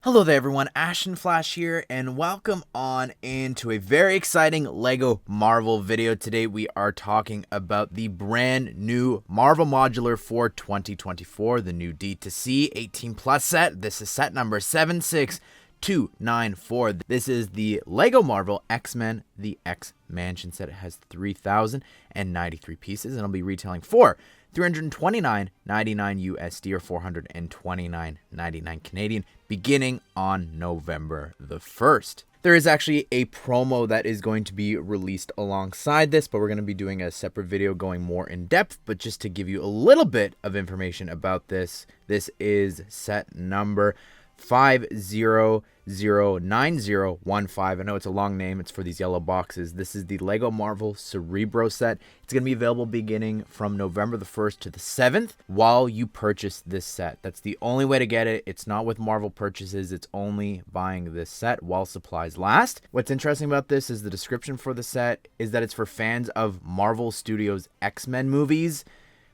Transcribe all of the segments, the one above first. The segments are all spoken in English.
Hello there everyone, Ashnflash here, and welcome on into a very exciting LEGO Marvel video. Today we are talking about the brand new Marvel Modular for 2024, the new D2C 18 plus set. This is set number 76294. This is the LEGO Marvel X-Men, the X-Mansion set. It has 3,093 pieces, and it'll be retailing for $329.99 USD or $429.99 Canadian, beginning on November the 1st. There is actually a promo that is going to be released alongside this, but we're going to be doing a separate video going more in depth. But just to give you a little bit of information about this, this is set number 509015. I know it's a long name. It's for these yellow boxes. This is the LEGO Marvel Cerebro set. It's going to be available beginning from November the 1st to the 7th while you purchase this set. That's the only way to get it. It's not with Marvel purchases. It's only buying this set while supplies last. What's interesting about this is the description for the set is that it's for fans of Marvel Studios' X-Men movies,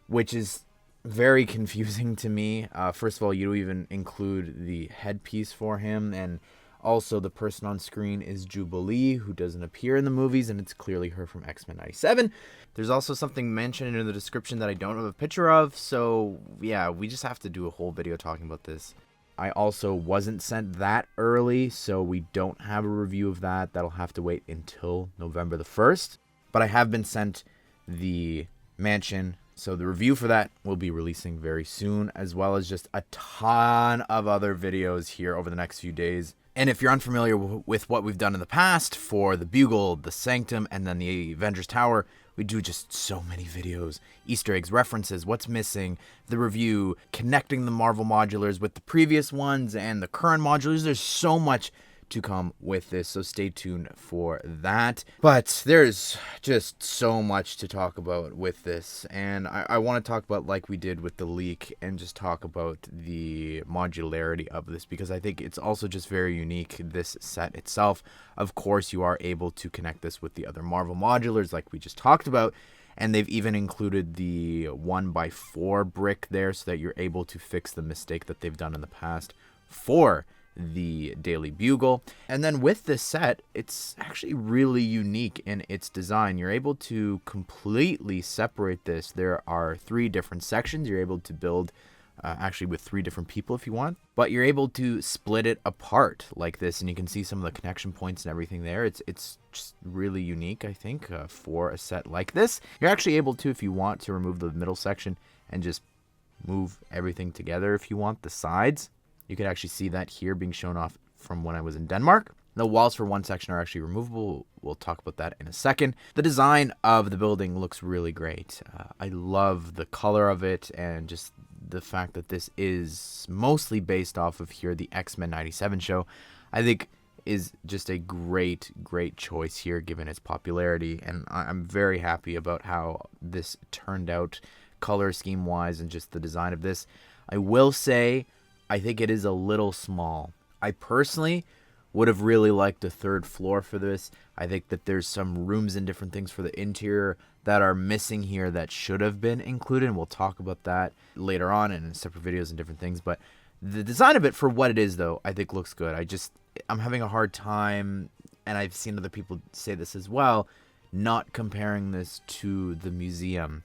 which is very confusing to me. First of all, you don't even include the headpiece for him, and also the person on screen is Jubilee, who doesn't appear in the movies, and it's clearly her from X-Men 97. There's also something mentioned in the description that I don't have a picture of, so yeah, we just have to do a whole video talking about this. I also wasn't sent that early, so we don't have a review of that. That'll have to wait until November the 1st, but I have been sent the mansion. So the review for that will be releasing very soon, as well as just a ton of other videos here over the next few days. And if you're unfamiliar with what we've done in the past for the Bugle, the Sanctum, and then the Avengers Tower, we do just so many videos, Easter eggs, references, what's missing, the review, connecting the Marvel modulars with the previous ones and the current modulars. There's so much to come with this, so stay tuned for that. But there's just so much to talk about with this, and I want to talk about, like we did with the leak, and just talk about the modularity of this, because I think it's also just very unique, this set itself. Of course, you are able to connect this with the other Marvel modulars like we just talked about, and they've even included the 1x4 brick there so that you're able to fix the mistake that they've done in the past for the Daily Bugle. And then with this set, it's actually really unique in its design. You're able to completely separate this. There are 3 different sections. You're able to build actually with 3 different people if you want, but you're able to split it apart like this, and you can see some of the connection points and everything there. It's just really unique, I think, for a set like this. You're actually able to, if you want, to remove the middle section and just move everything together if you want, the sides. You can actually see that here being shown off from when I was in Denmark. The walls for one section are actually removable. We'll talk about that in a second. The design of the building looks really great. I love the color of it, and just the fact that this is mostly based off of here the X-Men 97 show, I think is just a great choice here given its popularity. And I'm very happy about how this turned out color scheme wise and just the design of this. I will say, I think it is a little small. I personally would have really liked a 3rd floor for this. I think that there's some rooms and different things for the interior that are missing here that should have been included, and we'll talk about that later on in separate videos and different things. But the design of it, for what it is though, I think looks good. I'm having a hard time, and I've seen other people say this as well, not comparing this to the museum.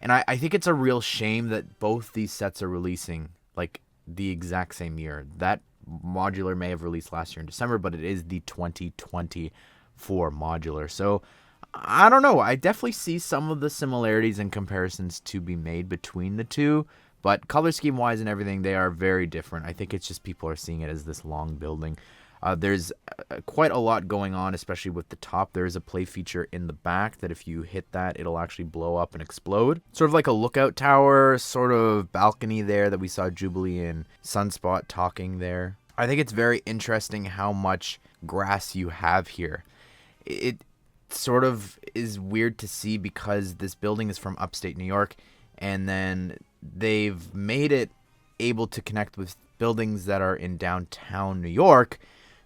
And I think it's a real shame that both these sets are releasing like the exact same year. That modular may have released last year in December, but it is the 2024 modular. So I don't know. I definitely see some of the similarities and comparisons to be made between the two, but color scheme wise and everything, they are very different. I think it's just people are seeing it as this long building. There's quite a lot going on, especially with the top. There is a play feature in the back that if you hit that, it'll actually blow up and explode. Sort of like a lookout tower, sort of balcony there that we saw Jubilee and Sunspot talking there. I think it's very interesting how much grass you have here. It sort of is weird to see because this building is from upstate New York, and then they've made it able to connect with buildings that are in downtown New York.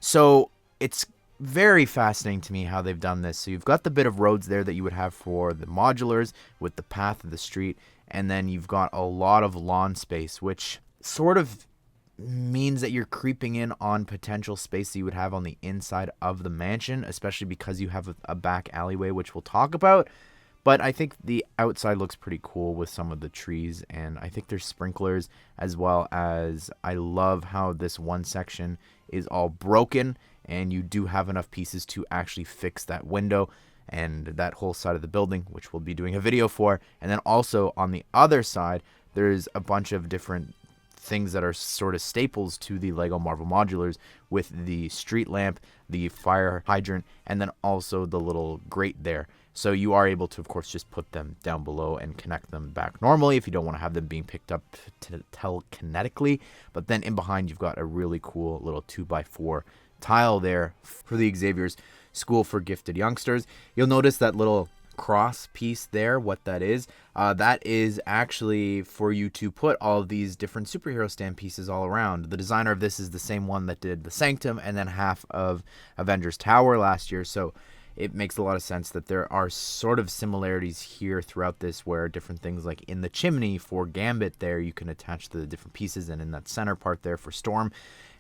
So it's very fascinating to me how they've done this. So you've got the bit of roads there that you would have for the modulars with the path of the street, and then you've got a lot of lawn space, which sort of means that you're creeping in on potential space that you would have on the inside of the mansion, especially because you have a back alleyway, which we'll talk about. But I think the outside looks pretty cool with some of the trees, and I think there's sprinklers, as well as I love how this one section is all broken, and you do have enough pieces to actually fix that window and that whole side of the building, which we'll be doing a video for. And then also on the other side, there's a bunch of different things that are sort of staples to the LEGO Marvel Modulars, with the street lamp, the fire hydrant, and then also the little grate there. So you are able to, of course, just put them down below and connect them back normally if you don't want to have them being picked up telekinetically. But then in behind, you've got a really cool little 2x4 tile there for the Xavier's School for Gifted Youngsters. You'll notice that little cross piece there, what that is actually for you to put all of these different superhero stand pieces all around. The designer of this is the same one that did the Sanctum and then half of Avengers Tower last year, so it makes a lot of sense that there are sort of similarities here throughout this, where different things like in the chimney for Gambit there, you can attach the different pieces, and in that center part there for Storm.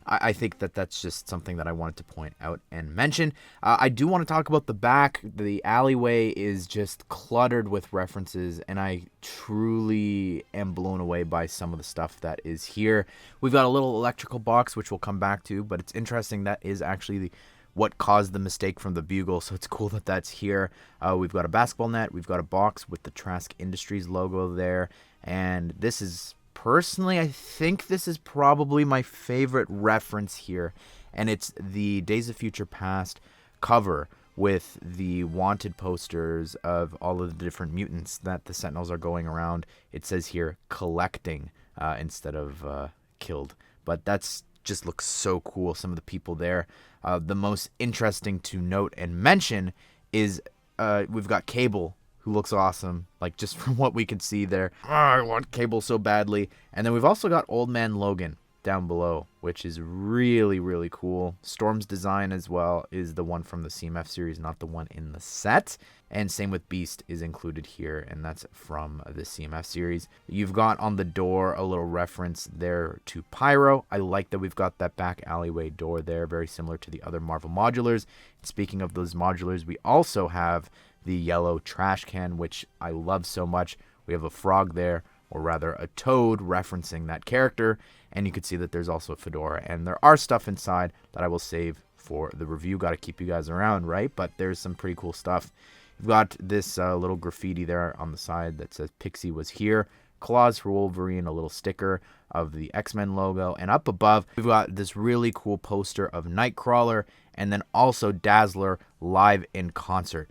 I think that that's just something that I wanted to point out and mention. I do want to talk about the back. The alleyway is just cluttered with references, and I truly am blown away by some of the stuff that is here. We've got a little electrical box, which we'll come back to, but it's interesting that is actually what caused the mistake from the Bugle, so it's cool that that's here. We've got a basketball net. We've got a box with the Trask Industries logo there, and this is... Personally, I think this is probably my favorite reference here, and it's the Days of Future Past cover with the wanted posters of all of the different mutants that the Sentinels are going around. It says here, collecting instead of killed, but that's just looks so cool. Some of the people there. The most interesting to note and mention is we've got Cable, who looks awesome, like just from what we could see there. I want Cable so badly. And then we've also got Old Man Logan down below, which is really, really cool. Storm's design as well is the one from the CMF series, not the one in the set. And same with Beast is included here, and that's from the CMF series. You've got on the door a little reference there to Pyro. I like that we've got that back alleyway door there, very similar to the other Marvel Modulars. Speaking of those Modulars, we also have the yellow trash can, which I love so much. We have a frog there, or rather a toad, referencing that character, and you can see that there's also a fedora, and there are stuff inside that I will save for the review. Got to keep you guys around, right? But there's some pretty cool stuff. You've got this little graffiti there on the side that says Pixie was here, claws for Wolverine, a little sticker of the X-Men logo, and up above we've got this really cool poster of Nightcrawler, and then also Dazzler live in concert,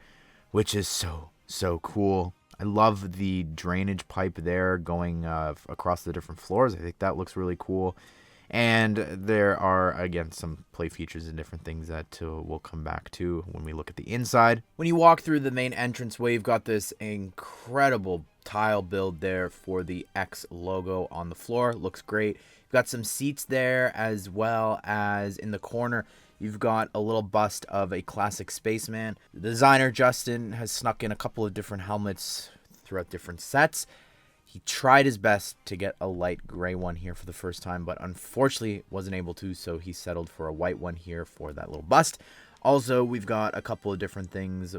which is so cool. I love the drainage pipe there going across the different floors. I think that looks really cool. And there are, again, some play features and different things that we'll come back to when we look at the inside. When you walk through the main entranceway, you've got this incredible tile build there for the X logo on the floor. Looks great. You've got some seats there, as well as in the corner you've got a little bust of a classic spaceman. The designer, Justin, has snuck in a couple of different helmets throughout different sets. He tried his best to get a light gray one here for the first time, but unfortunately wasn't able to, so he settled for a white one here for that little bust. Also, we've got a couple of different things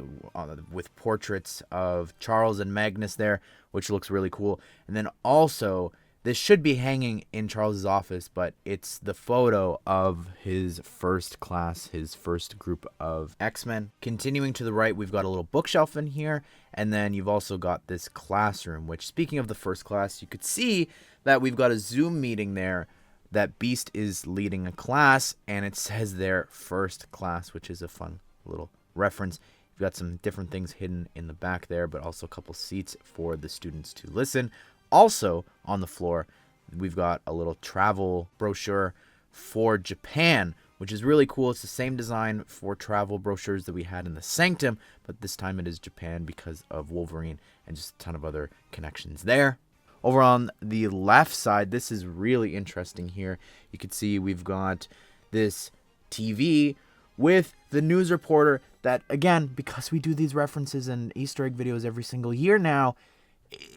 with portraits of Charles and Magnus there, which looks really cool. And then also, this should be hanging in Charles's office, but it's the photo of his first class, his first group of X-Men. Continuing to the right, we've got a little bookshelf in here, and then you've also got this classroom, which, speaking of the first class, you could see that we've got a Zoom meeting there that Beast is leading a class, and it says there first class, which is a fun little reference. You've got some different things hidden in the back there, but also a couple seats for the students to listen. Also, on the floor, we've got a little travel brochure for Japan, which is really cool. It's the same design for travel brochures that we had in the Sanctum, but this time it is Japan because of Wolverine and just a ton of other connections there. Over on the left side, this is really interesting here. You can see we've got this TV with the news reporter that, again, because we do these references and Easter egg videos every single year now,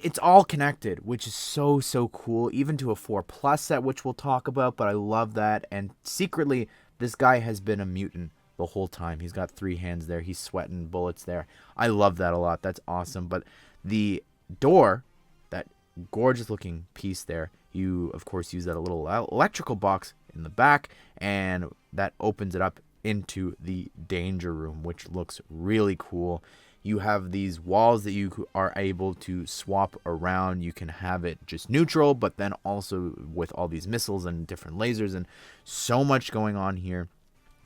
it's all connected, which is so, so cool, even to a 4+ set, which we'll talk about, but I love that. And secretly, this guy has been a mutant the whole time. He's got 3 hands there. He's sweating bullets there. I love that a lot. That's awesome. But the door, that gorgeous looking piece there, you, of course, use that little electrical box in the back, and that opens it up into the danger room, which looks really cool. You have these walls that you are able to swap around. You can have it just neutral, but then also with all these missiles and different lasers and so much going on here.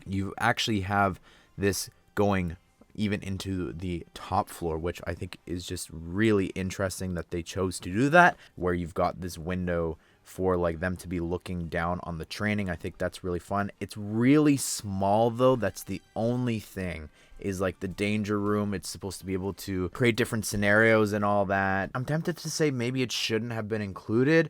You actually have this going even into the top floor, which I think is just really interesting that they chose to do that, where you've got this window for like them to be looking down on the training. I think that's really fun. It's really small though. That's the only thing, is like the danger room. It's supposed to be able to create different scenarios and all that. I'm tempted to say maybe it shouldn't have been included,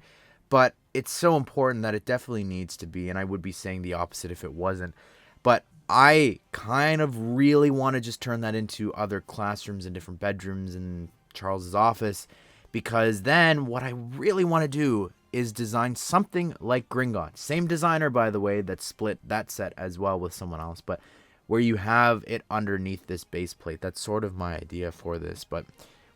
but it's so important that it definitely needs to be, and I would be saying the opposite if it wasn't. But I kind of really want to just turn that into other classrooms and different bedrooms in Charles's office, because then what I really want to do is design something like Gringotts. Same designer, by the way, that split that set as well with someone else, but where you have it underneath this base plate. That's sort of my idea for this, but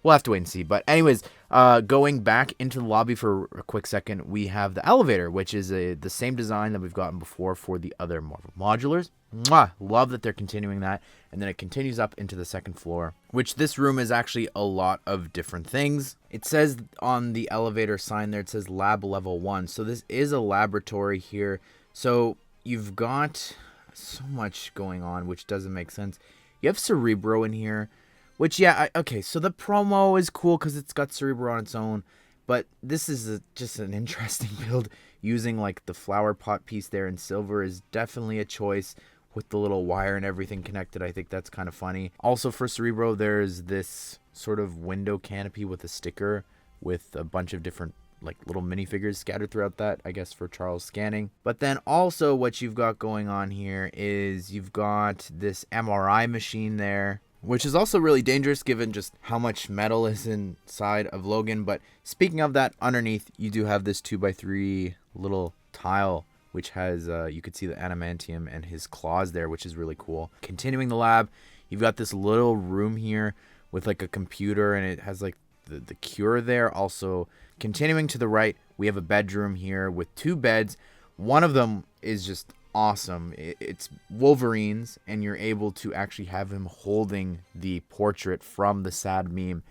we'll have to wait and see. But anyways, going back into the lobby for a quick second, we have the elevator, which is the same design that we've gotten before for the other Marvel Modulars. Mwah! Love that they're continuing that. And then it continues up into the second floor, which this room is actually a lot of different things. It says on the elevator sign there, it says Lab Level 1. So this is a laboratory here. So you've got so much going on, which doesn't make sense. You have Cerebro in here, which, yeah, okay, so the promo is cool because it's got Cerebro on its own, but this is just an interesting build. Using, like, the flower pot piece there in silver is definitely a choice with the little wire and everything connected. I think that's kind of funny. Also, for Cerebro, there's this sort of window canopy with a sticker with a bunch of different, like, little minifigures scattered throughout that, I guess, for Charles scanning. But then also what you've got going on here is you've got this MRI machine there, which is also really dangerous given just how much metal is inside of Logan. But speaking of that, underneath you do have this 2x3 little tile, which has, you could see the adamantium and his claws there, which is really cool. Continuing the lab, you've got this little room here with like a computer, and it has like the cure there. Also, continuing to the right, we have a bedroom here with 2 beds. One of them is just awesome. It's Wolverine's, and you're able to actually have him holding the portrait from the sad meme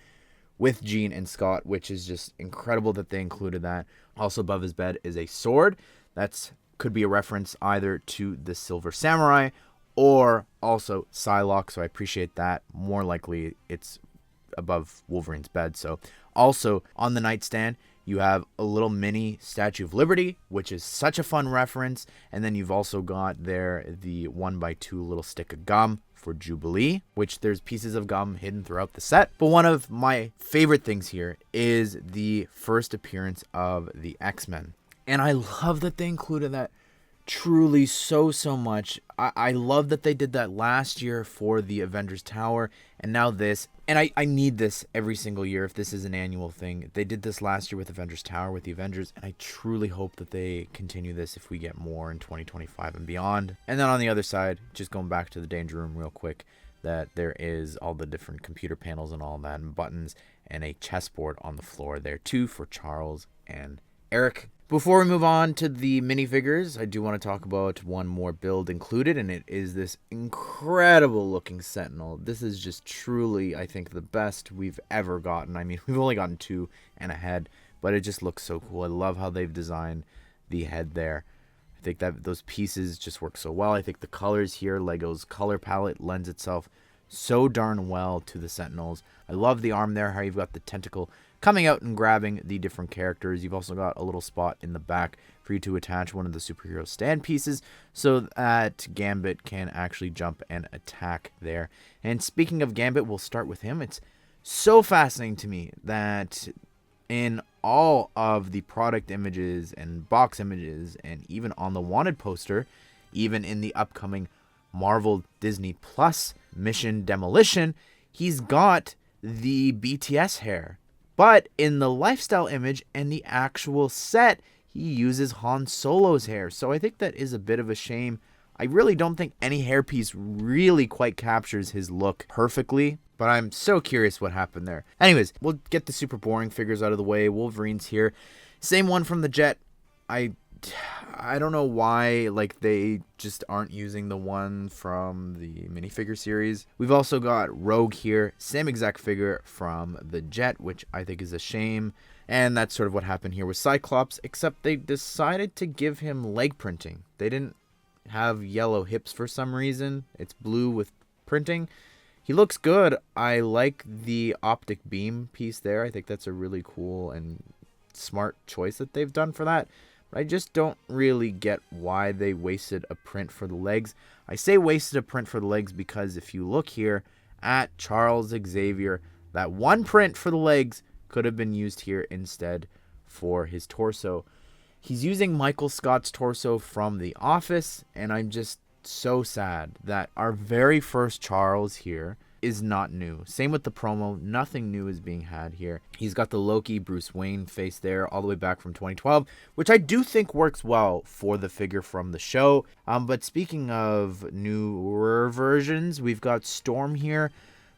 with Jean and Scott, which is just incredible that they included that. Also above his bed is a sword. That's could be a reference either to the Silver Samurai or also Psylocke, so I appreciate that. More likely it's above Wolverine's bed. So also on the nightstand, you have a little mini Statue of Liberty, which is such a fun reference. And then you've also got there the 1x2 little stick of gum for Jubilee, which there's pieces of gum hidden throughout the set. But one of my favorite things here is the first appearance of the X-Men. And I love that they included that truly so much. I love that they did that last year for the Avengers Tower, and now this. And I need this every single year if this is an annual thing. They did this last year with Avengers Tower with the Avengers, and I truly hope that they continue this if we get more in 2025 and beyond. And then on the other side, just going back to the Danger Room real quick, that there is all the different computer panels and all that, and buttons, and a chessboard on the floor there too for Charles and Eric. Before we move on to the minifigures, I do want to talk about one more build included, and it is this incredible looking Sentinel. This is just truly, I think, the best we've ever gotten. I mean, we've only gotten 2 and a head, but it just looks so cool. I love how they've designed the head there. I think that those pieces just work so well. I think the colors here, LEGO's color palette, lends itself so darn well to the Sentinels. I love the arm there, how you've got the tentacle coming out and grabbing the different characters. You've also got a little spot in the back for you to attach one of the superhero stand pieces so that Gambit can actually jump and attack there. And speaking of Gambit, we'll start with him. It's so fascinating to me that in all of the product images and box images, and even on the wanted poster, even in the upcoming Marvel Disney Plus Mission Demolition, he's got the BTS hair. But in the lifestyle image and the actual set, he uses Han Solo's hair. So I think that is a bit of a shame. I really don't think any hairpiece really quite captures his look perfectly, but I'm so curious what happened there. Anyways, we'll get the super boring figures out of the way. Wolverine's here. Same one from the Jet. I don't know why like they just aren't using the one from the minifigure series. We've also got Rogue here, same exact figure from the Jet, which I think is a shame. And that's sort of what happened here with Cyclops, except they decided to give him leg printing. They didn't have yellow hips for some reason. It's blue with printing. He looks good. I like the optic beam piece there. I think that's a really cool and smart choice that they've done for that. But I just don't really get why they wasted a print for the legs. I say wasted a print for the legs because if you look here at Charles Xavier, that one print for the legs could have been used here instead for his torso. He's using Michael Scott's torso from The Office, and I'm just so sad that our very first Charles here is not new. Same with the promo. Nothing new is being had here. He's got the Loki Bruce Wayne face there all the way back from 2012, which I do think works well for the figure from the show. But speaking of newer versions, we've got Storm here,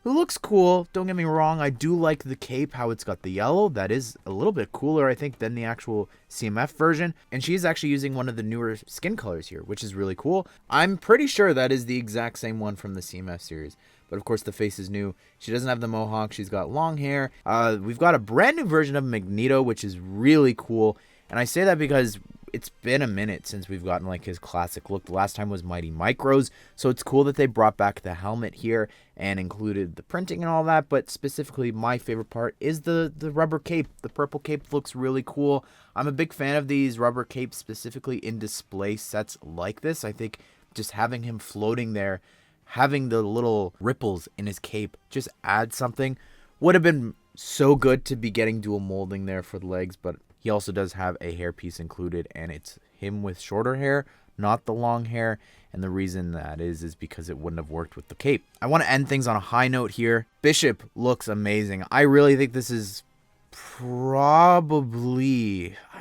who looks cool. Don't get me wrong. I do like the cape, how it's got the yellow. That is a little bit cooler, I think, than the actual CMF version. And she's actually using one of the newer skin colors here, which is really cool. I'm pretty sure that is the exact same one from the CMF series. But of course, the face is new. She doesn't have the mohawk. She's got long hair. We've got a brand new version of Magneto, which is really cool. And I say that because it's been a minute since we've gotten like his classic look. The last time was Mighty Micros. So it's cool that they brought back the helmet here and included the printing and all that. But specifically, my favorite part is the rubber cape. The purple cape looks really cool. I'm a big fan of these rubber capes, specifically in display sets like this. I think just having him floating there, having the little ripples in his cape just adds something. Would have been so good to be getting dual molding there for the legs, but he also does have a hairpiece included, and it's him with shorter hair, not the long hair. And the reason that is because it wouldn't have worked with the cape. I want to end things on a high note here. Bishop looks amazing. I really think this is probably,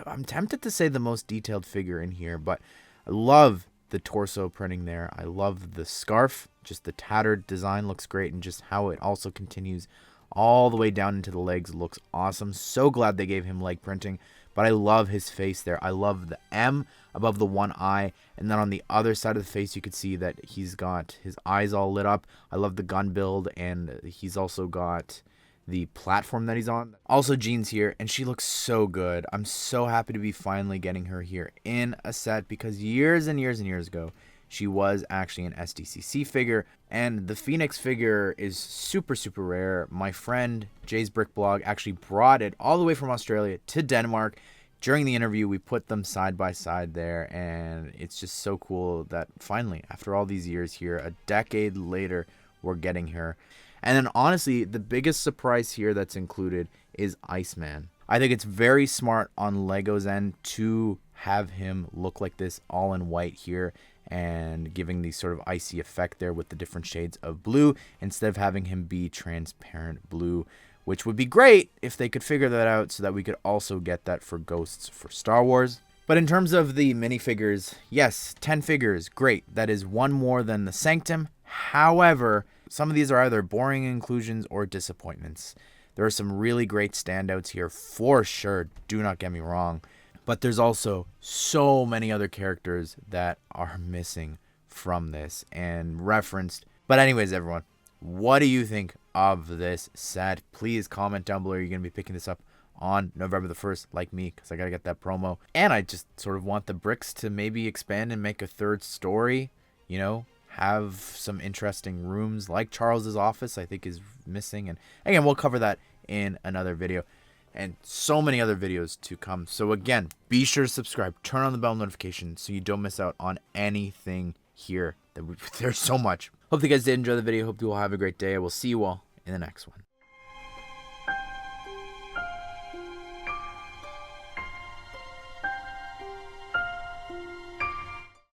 I'm tempted to say the most detailed figure in here, but I love the torso printing there. I love the scarf. Just the tattered design looks great, and just how it also continues all the way down into the legs looks awesome. So glad they gave him leg printing, but I love his face there. I love the M above the one eye, and then on the other side of the face you could see that he's got his eyes all lit up. I love the gun build, and he's also got the platform that he's on. Also, Jean's here, and she looks so good. I'm so happy to be finally getting her here in a set, because years and years and years ago, she was actually an SDCC figure, and the Phoenix figure is super, super rare. My friend, Jay's Brick Blog, actually brought it all the way from Australia to Denmark. During the interview, we put them side by side there, and it's just so cool that finally, after all these years here, a decade later, we're getting her. And then honestly, the biggest surprise here that's included is Iceman. I think it's very smart on LEGO's end to have him look like this all in white here, and giving the sort of icy effect there with the different shades of blue instead of having him be transparent blue, which would be great if they could figure that out so that we could also get that for Ghosts for Star Wars. But in terms of the minifigures, yes, 10 figures, great. That is one more than the Sanctum. However, some of these are either boring inclusions or disappointments. There are some really great standouts here for sure, do not get me wrong. But there's also so many other characters that are missing from this and referenced. But anyways, everyone, what do you think of this set? Please comment down below. You're going to be picking this up on November the 1st, like me, because I got to get that promo. And I just sort of want the bricks to maybe expand and make a third story, you know, have some interesting rooms like Charles's office, I think is missing. And again, we'll cover that in another video. And so many other videos to come. So again, be sure to subscribe, turn on the bell notification so you don't miss out on anything here. There's so much. Hope you guys did enjoy the video. Hope you all have a great day. I will see you all in the next one.